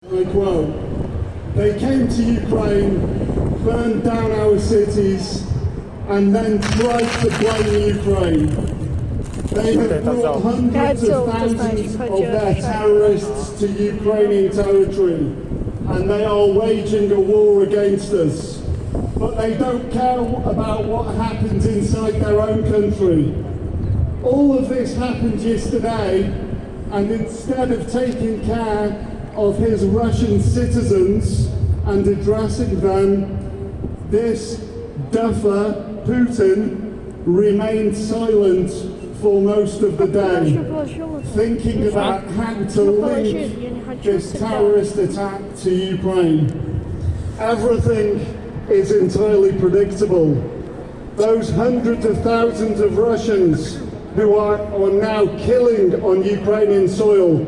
I quote, "They came to Ukraine, burned down our cities, and then tried to blame Ukraine. They have brought hundreds of thousands of their terrorists to Ukrainian territory, and they are waging a war against us. But they don't care about what happens inside their own country. All of this happened yesterday, and instead of taking care of his Russian citizens and addressing them, this duffer, Putin, remained silent for most of the day, thinking about how to link this terrorist attack to Ukraine. Everything is entirely predictable. Those hundreds of thousands of Russians who are now killing on Ukrainian soil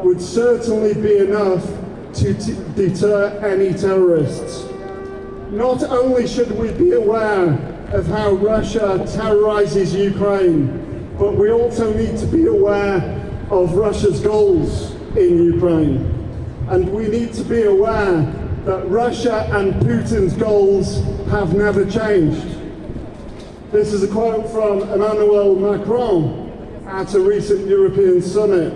would certainly be enough to deter any terrorists. Not only should we be aware of how Russia terrorizes Ukraine, but we also need to be aware of Russia's goals in Ukraine. And we need to be aware that Russia and Putin's goals have never changed. This is a quote from Emmanuel Macron at a recent European summit.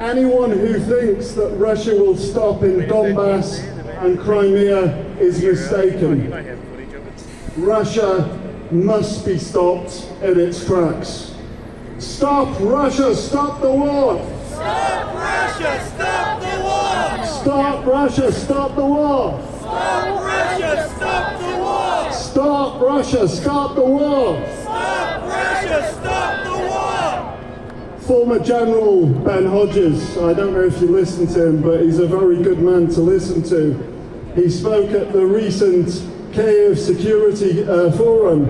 "Anyone who thinks that Russia will stop in Donbass and Crimea is mistaken. Russia must be stopped in its tracks." Stop Russia, stop the war! Stop Russia, stop the war! Stop Russia, stop the war! Stop Russia, stop the war! Stop Russia, stop the war! Stop Russia, stop the war! Former General Ben Hodges, I don't know if you listen to him, but he's a very good man to listen to. He spoke at the recent Kiev Security Forum,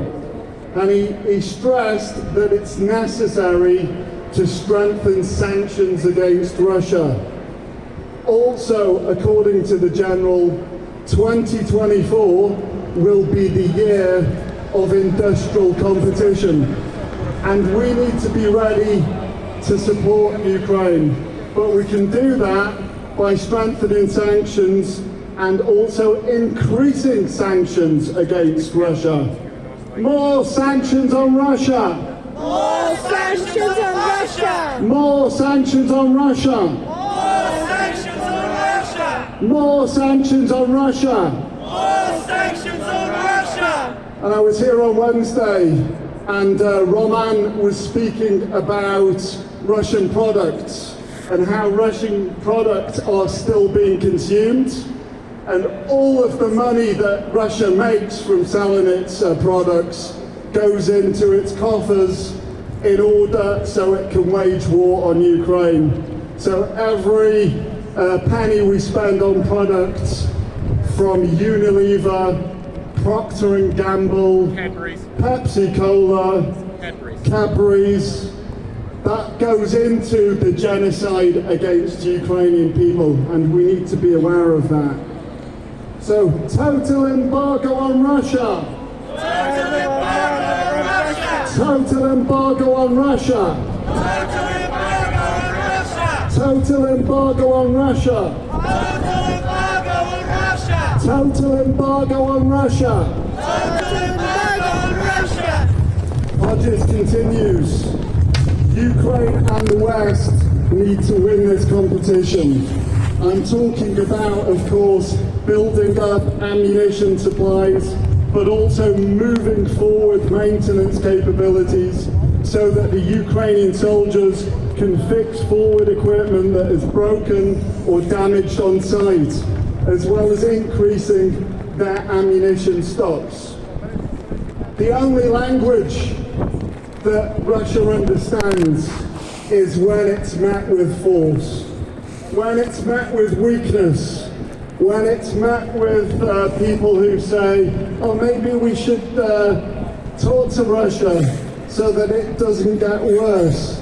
and he stressed that it's necessary to strengthen sanctions against Russia. Also, according to the General, 2024 will be the year of industrial competition, and we need to be ready to support Ukraine. But we can do that by strengthening sanctions and also increasing sanctions against Russia. More sanctions on Russia! More sanctions on Russia! More sanctions on Russia! More sanctions on Russia! More sanctions on Russia! More sanctions on Russia! And I was here on Wednesday, and Roman was speaking about Russian products and how Russian products are still being consumed, and all of the money that Russia makes from selling its products goes into its coffers in order so it can wage war on Ukraine. So every penny we spend on products from Unilever, Procter & Gamble, Pepsi Cola, Cadbury's, that goes into the genocide against Ukrainian people, and we need to be aware of that. So, total embargo on Russia! Total embargo on Russia! Total embargo on Russia! Total embargo on Russia! Total embargo on Russia! Total embargo on Russia! Total embargo on Russia! Total embargo on Russia! Hodges continues. Ukraine and the West need to win this competition. I'm talking about, of course, building up ammunition supplies, but also moving forward maintenance capabilities so that the Ukrainian soldiers can fix forward equipment that is broken or damaged on site, as well as increasing their ammunition stocks. The only language that Russia understands is when it's met with force, when it's met with weakness, when it's met with people who say, oh, maybe we should talk to Russia so that it doesn't get worse.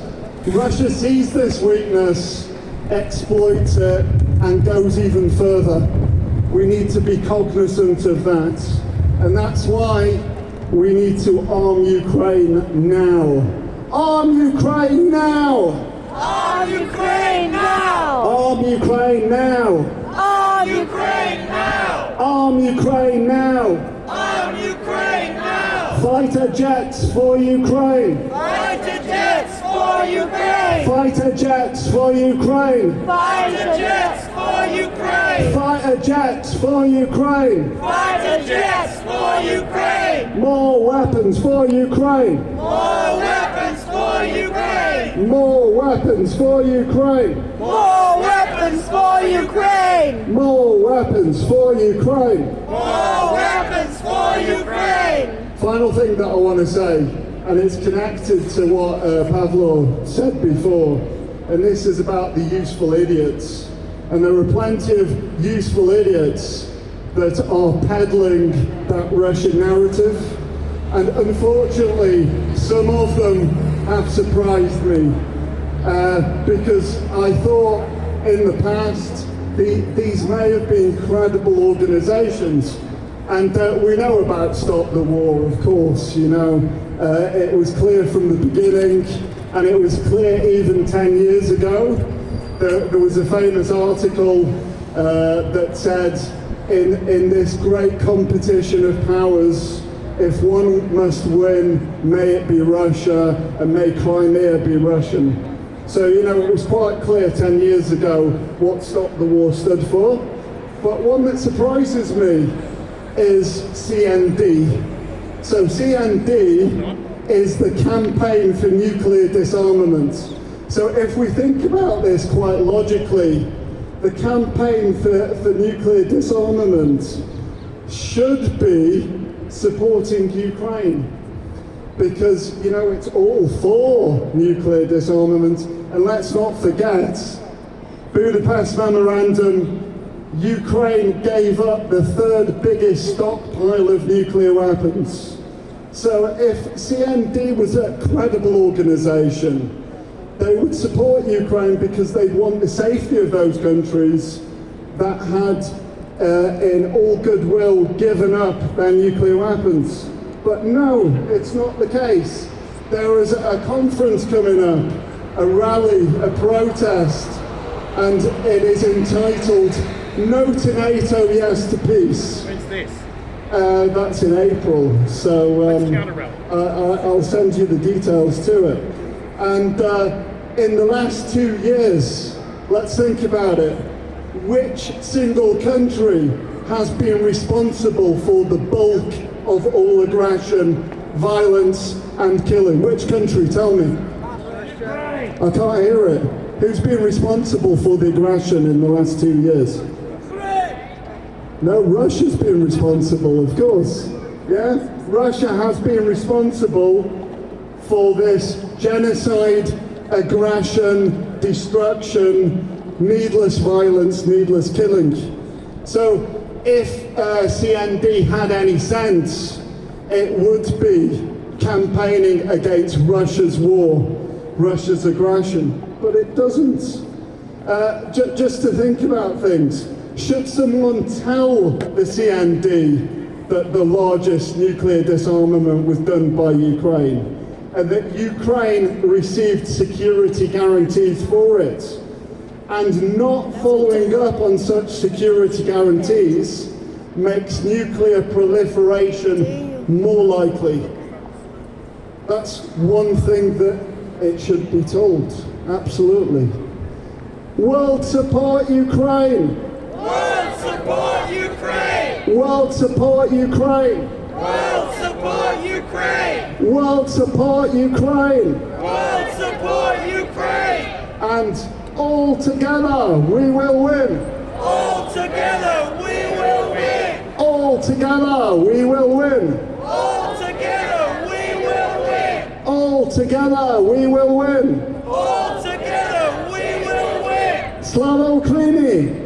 Russia sees this weakness, exploits it, and goes even further. We need to be cognizant of that, and that's why we need to arm Ukraine now. Arm Ukraine now! Arm Ukraine now! Arm Ukraine now! Arm Ukraine now! Arm Ukraine now! Arm Ukraine now! Fighter jets for Ukraine! Fighter jets for Ukraine! Fighter jets for Ukraine! Fighter jets for Ukraine! Fighter jets for Ukraine! Fighter jets for Ukraine! More weapons for Ukraine! More weapons for Ukraine! More weapons for Ukraine! More weapons for Ukraine! More weapons for Ukraine! More weapons for Ukraine! Final thing that I want to say, and it's connected to what Pavlo said before, and this is about the useful idiots. And there are plenty of useful idiots that are peddling that Russian narrative, and unfortunately some of them have surprised me, because I thought in the past these may have been credible organisations, and we know about Stop the War, of course, you know. It was clear from the beginning, and it was clear even 10 years ago. There was a famous article that said, in this great competition of powers, if one must win, may it be Russia, and may Crimea be Russian. So, you know, it was quite clear 10 years ago what Stop the War stood for. But one that surprises me is CND. So CND is the Campaign for Nuclear Disarmament. So if we think about this quite logically, the Campaign for Nuclear Disarmament should be supporting Ukraine, because, you know, it's all for nuclear disarmament. And let's not forget, Budapest Memorandum, Ukraine gave up the third biggest stockpile of nuclear weapons. So if CND was a credible organisation, they would support Ukraine because they'd want the safety of those countries that had, in all goodwill, given up their nuclear weapons. But no, it's not the case. There is a conference coming up, a rally, a protest, and it is entitled No to NATO, Yes to Peace. When's this? That's in April, so I'll send you the details to it. And in the last 2 years, let's think about it, which single country has been responsible for the bulk of all aggression, violence and killing? Which country? Tell me. I can't hear it. Who's been responsible for the aggression in the last 2 years? No, Russia's been responsible, of course. Yeah? Russia has been responsible for this genocide, aggression, destruction, needless violence, needless killing. So if CND had any sense, it would be campaigning against Russia's war, Russia's aggression. But it doesn't. Just to think about things, should someone tell the CND that the largest nuclear disarmament was done by Ukraine, and that Ukraine received security guarantees for it, and not following up on such security guarantees makes nuclear proliferation more likely? That's one thing that it should be told, absolutely. World support Ukraine! World support Ukraine! World support Ukraine! World support Ukraine! World support Ukraine! World support Ukraine! And all together we will win! All together we will win! All together we will win! All together we will win! All together we will win! All together we will win! Slava Ukraini!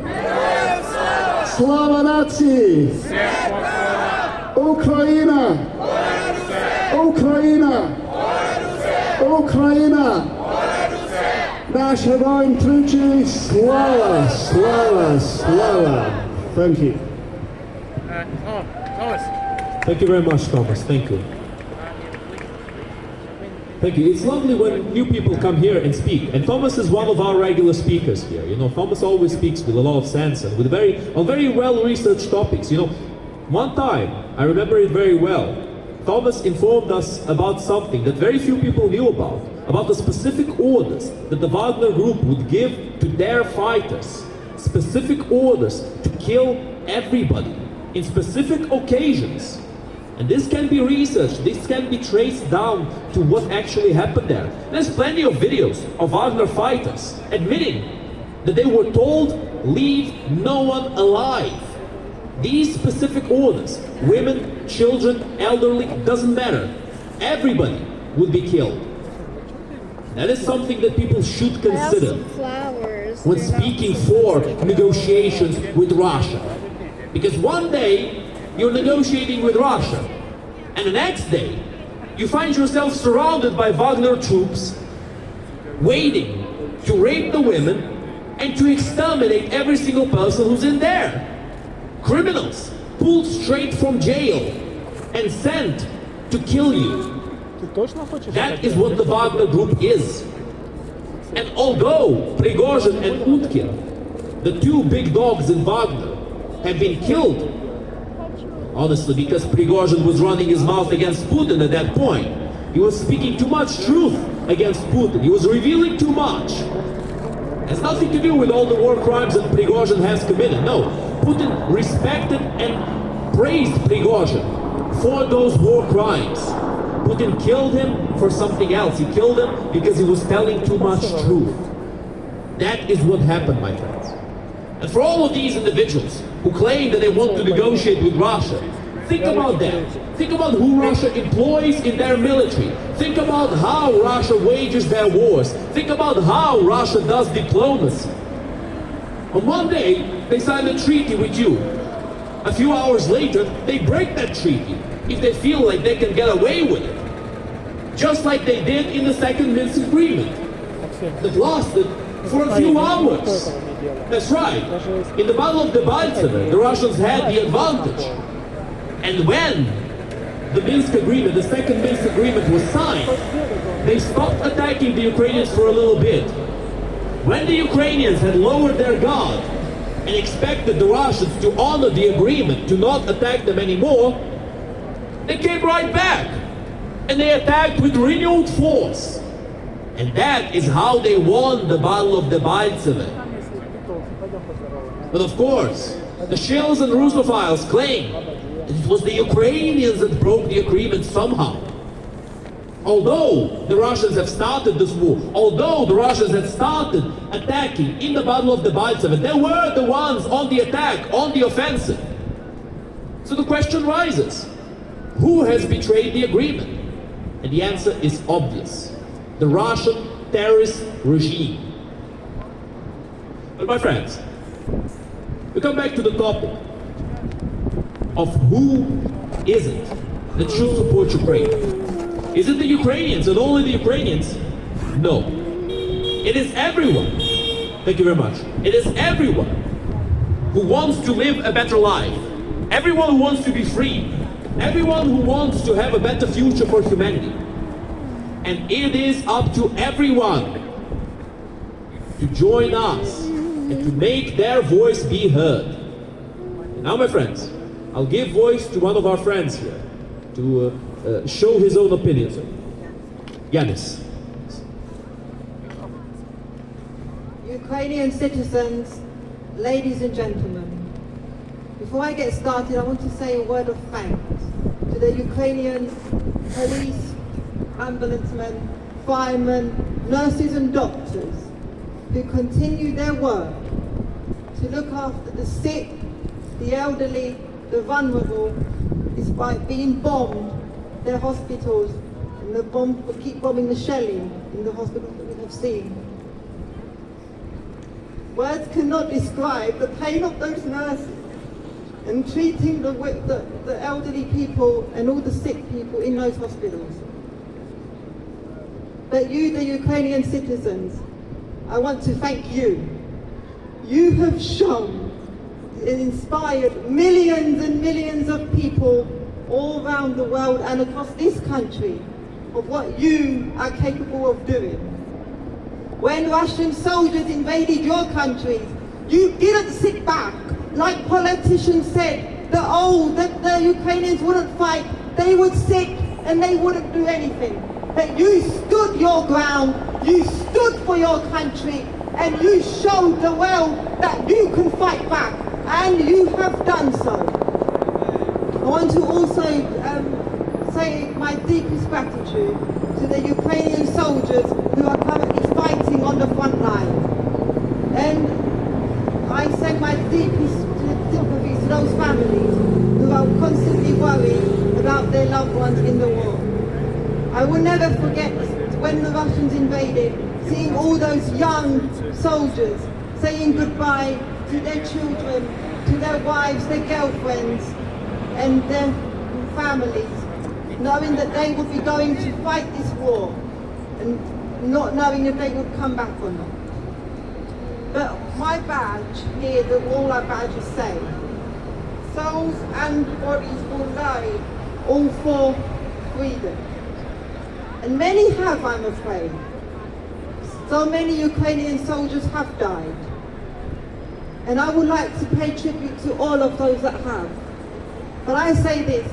Slava Nazi! Ukraina! Ukraina! Ukraina! Nasz heroim trudzi, slava, slava, slava. Thank you. Thomas. Thank you very much, Thomas. Thank you. Thank you. It's lovely when new people come here and speak. And Thomas is one of our regular speakers here. You know, Thomas always speaks with a lot of sense and with on very well-researched topics. You know, one time, I remember it very well, Thomas informed us about something that very few people knew about the specific orders that the Wagner Group would give to their fighters. Specific orders to kill everybody in specific occasions. And this can be researched, this can be traced down to what actually happened there. There's plenty of videos of Wagner fighters admitting that they were told, leave no one alive. These specific orders, women, children, elderly, doesn't matter. Everybody would be killed. That is something that people should consider when speaking for negotiations with Russia. Because one day, you're negotiating with Russia, and the next day, you find yourself surrounded by Wagner troops, waiting to rape the women and to exterminate every single person who's in there. Criminals pulled straight from jail and sent to kill you. That is what the Wagner Group is. And although Prigozhin and Utkin, the two big dogs in Wagner, have been killed, honestly, because Prigozhin was running his mouth against Putin at that point. He was speaking too much truth against Putin. He was revealing too much. It has nothing to do with all the war crimes that Prigozhin has committed. No, Putin respected and praised Prigozhin for those war crimes. Putin killed him for something else. He killed him because he was telling too much truth. That is what happened, my friends. And for all of these individuals who claim that they want to negotiate with Russia, think about that. Think about who Russia employs in their military. Think about how Russia wages their wars. Think about how Russia does diplomacy. On one day, they sign a treaty with you. A few hours later, they break that treaty if they feel like they can get away with it. Just like they did in the Second Minsk Agreement that lasted for a few hours. That's right. In the Battle of Debaltseve, the Russians had the advantage. And when the Minsk Agreement, the Second Minsk Agreement was signed, they stopped attacking the Ukrainians for a little bit. When the Ukrainians had lowered their guard and expected the Russians to honor the agreement, to not attack them anymore, they came right back. And they attacked with renewed force. And that is how they won the Battle of Debaltseve. But of course, the Shills and Russophiles claim that it was the Ukrainians that broke the agreement somehow. Although the Russians have started this war, although the Russians had started attacking in the Battle of Debaltseve, they were the ones on the attack, on the offensive. So the question rises, who has betrayed the agreement? And the answer is obvious. The Russian terrorist regime. But my friends, we come back to the topic of who is it that should support Ukraine. Is it the Ukrainians and only the Ukrainians? No. It is everyone. Thank you very much. It is everyone who wants to live a better life. Everyone who wants to be free. Everyone who wants to have a better future for humanity. And it is up to everyone to join us and to make their voice be heard. And now, my friends, I'll give voice to one of our friends here to show his own opinions. Yanis. Ukrainian citizens, ladies and gentlemen, before I get started, I want to say a word of thanks to the Ukrainian police, ambulance men, firemen, nurses and doctors who continue their work to look after the sick, the elderly, the vulnerable, despite being bombed, their hospitals, and keep bombing the shelling in the hospitals that we have seen. Words cannot describe the pain of those nurses and treating the elderly people and all the sick people in those hospitals. But you, the Ukrainian citizens, I want to thank you. You have shown and inspired millions and millions of people all around the world and across this country of what you are capable of doing. When Russian soldiers invaded your countries, you didn't sit back like politicians said that the Ukrainians wouldn't fight, they would sit and they wouldn't do anything. But you stood your ground, you stood for your country, and you showed the world that you can fight back, and you have done so. I want to also say my deepest gratitude to the Ukrainian soldiers who are currently fighting on the front line. And I send my deepest sympathies to those families who are constantly worried about their loved ones in the war. I will never forget when the Russians invaded, seeing all those young soldiers saying goodbye to their children, to their wives, their girlfriends, and their families, knowing that they would be going to fight this war, and not knowing if they would come back or not. But my badge here, all our badges say, souls and bodies will lie all for freedom. And many have, I'm afraid. So many Ukrainian soldiers have died. And I would like to pay tribute to all of those that have. But I say this,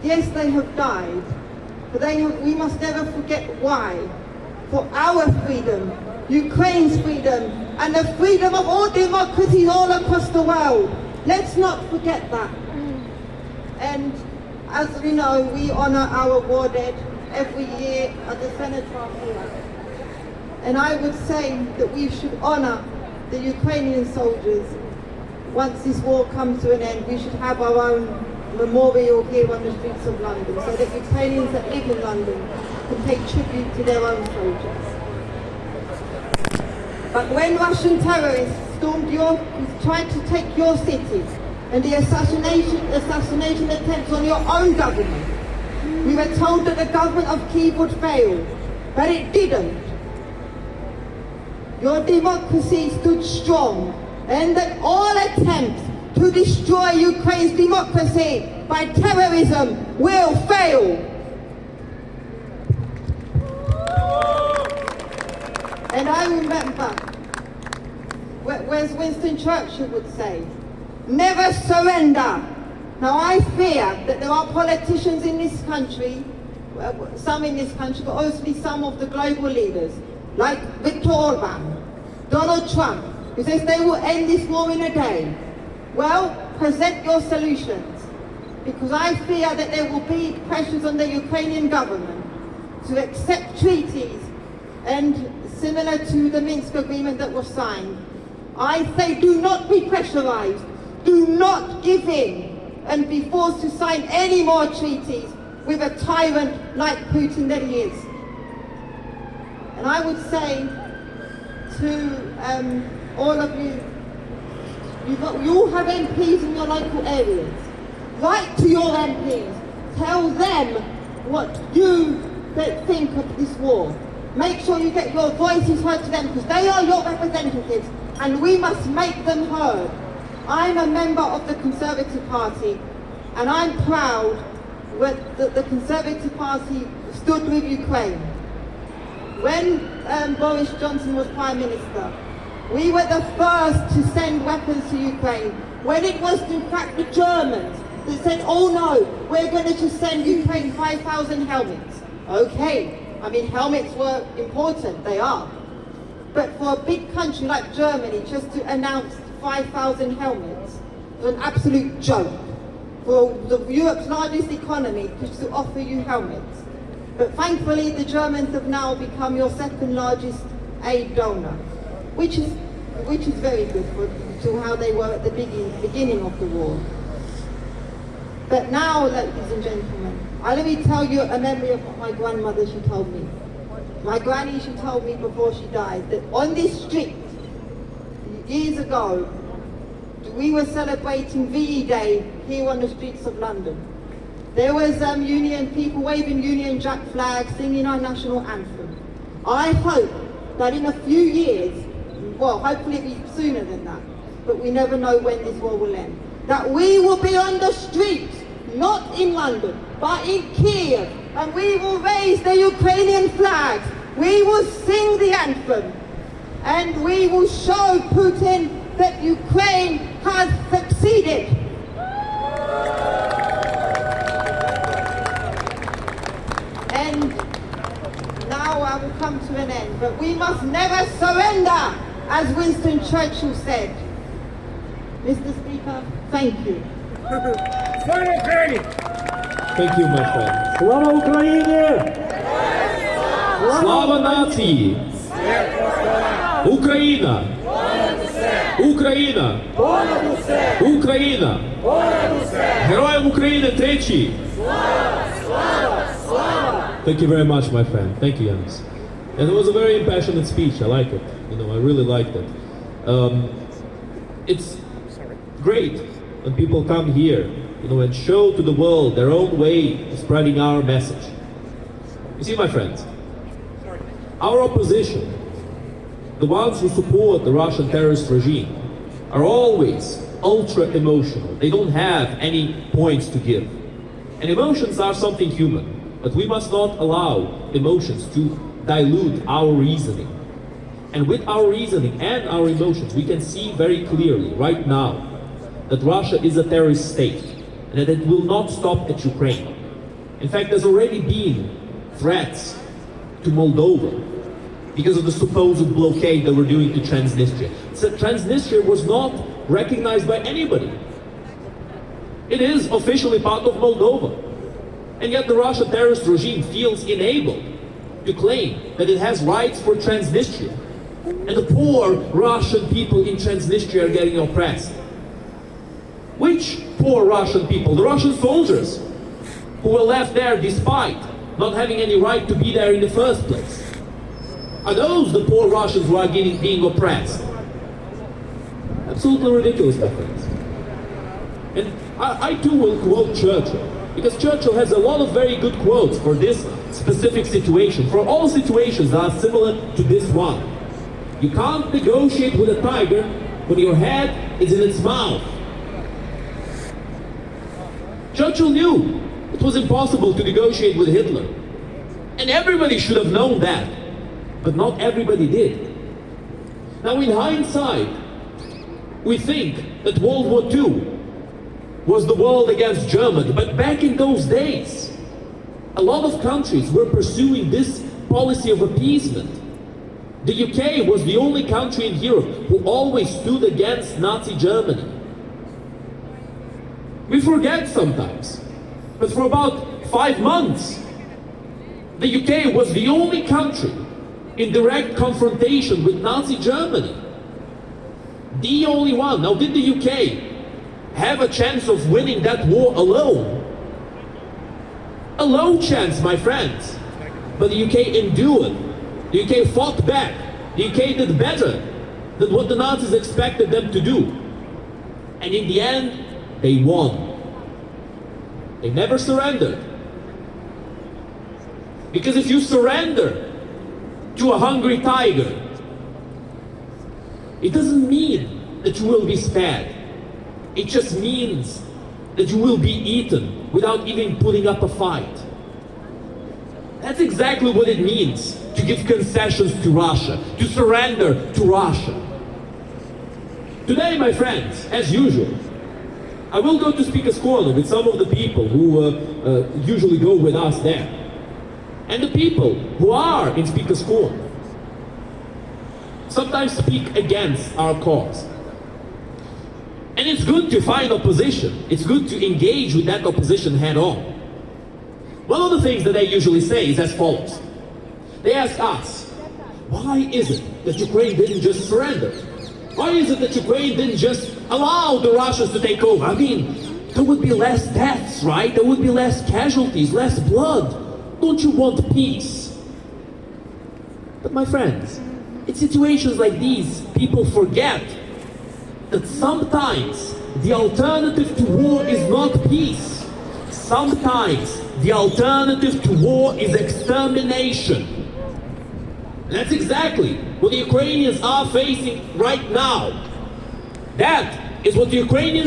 yes, they have died, but we must never forget why. For our freedom, Ukraine's freedom, and the freedom of all democracies all across the world. Let's not forget that. And as we know, we honor our war dead every year at the cenotaph here. And I would say that we should honor the Ukrainian soldiers. Once this war comes to an end, we should have our own memorial here on the streets of London, so that Ukrainians that live in London can pay tribute to their own soldiers. But when Russian terrorists tried to take your city, and the assassination attempts on your own government, we were told that the government of Kyiv would fail, but it didn't. Your democracy stood strong, and that all attempts to destroy Ukraine's democracy by terrorism will fail. And I remember, whereas Winston Churchill would say, never surrender. Now I fear that there are politicians in this country, some in this country, but mostly some of the global leaders, like Viktor Orban, Donald Trump, who says they will end this war in a day. Well, present your solutions, because I fear that there will be pressures on the Ukrainian government to accept treaties and similar to the Minsk agreement that was signed. I say do not be pressurized, do not give in and be forced to sign any more treaties with a tyrant like Putin that he is. And I would say to all of you, you all have MPs in your local areas. Write to your MPs. Tell them what you think of this war. Make sure you get your voices heard to them, because they are your representatives and we must make them heard. I'm a member of the Conservative Party and I'm proud that the Conservative Party stood with Ukraine. When Boris Johnson was Prime Minister, we were the first to send weapons to Ukraine, when it was in fact the Germans that said, oh no, we're going to just send Ukraine 5,000 helmets. Okay, I mean helmets were important, they are. But for a big country like Germany, just to announce 5,000 helmets was an absolute joke. For Europe's largest economy, just to offer you helmets. But thankfully the Germans have now become your second largest aid donor, which is very good to how they were at the beginning of the war. But now, ladies and gentlemen, let me tell you a memory of what my grandmother, she told me. My granny, she told me before she died, that on this street, years ago, we were celebrating VE Day here on the streets of London. There was Union people waving Union Jack flags, singing our national anthem. I hope that in a few years, well, hopefully it'll be sooner than that, but we never know when this war will end, that we will be on the streets, not in London, but in Kiev, and we will raise the Ukrainian flag. We will sing the anthem, and we will show Putin that Ukraine has succeeded. And now I will come to an end, but we must never surrender, as Winston Churchill said. Mr. Speaker, thank you. Thank you, my friend. Слава Україні! Слава нації! Україна! Україна! Україна! Героям України тричі! Thank you very much, my friend. Thank you, Yanis. And it was a very impassioned speech. I like it. You know, I really liked it. It's great when people come here, you know, and show to the world their own way of spreading our message. You see, my friends, our opposition, the ones who support the Russian terrorist regime, are always ultra emotional. They don't have any points to give. And emotions are something human, but we must not allow emotions to dilute our reasoning. And with our reasoning and our emotions, we can see very clearly right now that Russia is a terrorist state and that it will not stop at Ukraine. In fact, there's already been threats to Moldova because of the supposed blockade that we're doing to Transnistria. So Transnistria was not recognized by anybody. It is officially part of Moldova. And yet the Russian terrorist regime feels enabled to claim that it has rights for Transnistria. And the poor Russian people in Transnistria are getting oppressed. Which poor Russian people? The Russian soldiers who were left there despite not having any right to be there in the first place. Are those the poor Russians who are being oppressed? Absolutely ridiculous, my friends. And I too will quote Churchill, because Churchill has a lot of very good quotes for this specific situation, for all situations that are similar to this one. You can't negotiate with a tiger when your head is in its mouth. Churchill knew it was impossible to negotiate with Hitler. And everybody should have known that. But not everybody did. Now in hindsight, we think that World War II was the world against Germany. But back in those days, a lot of countries were pursuing this policy of appeasement. The UK was the only country in Europe who always stood against Nazi Germany. We forget sometimes, but for about 5 months, the UK was the only country in direct confrontation with Nazi Germany. The only one. Now, did the UK have a chance of winning that war alone? A low chance, my friends. But the UK endured. The UK fought back. The UK did better than what the Nazis expected them to do. And in the end, they won. They never surrendered. Because if you surrender to a hungry tiger, it doesn't mean that you will be spared. It just means that you will be eaten without even putting up a fight. That's exactly what it means to give concessions to Russia, to surrender to Russia. Today, my friends, as usual, I will go to Speaker's Corner with some of the people who usually go with us there. And the people who are in Speaker's Corner sometimes speak against our cause. And it's good to find opposition. It's good to engage with that opposition head on. One of the things that they usually say is as follows. They ask us, why is it that Ukraine didn't just surrender? Why is it that Ukraine didn't just allow the Russians to take over? I mean, there would be less deaths, right? There would be less casualties, less blood. Don't you want peace? But my friends, in situations like these, people forget that sometimes the alternative to war is not peace. Sometimes the alternative to war is extermination. And that's exactly what the Ukrainians are facing right now. That is what the Ukrainians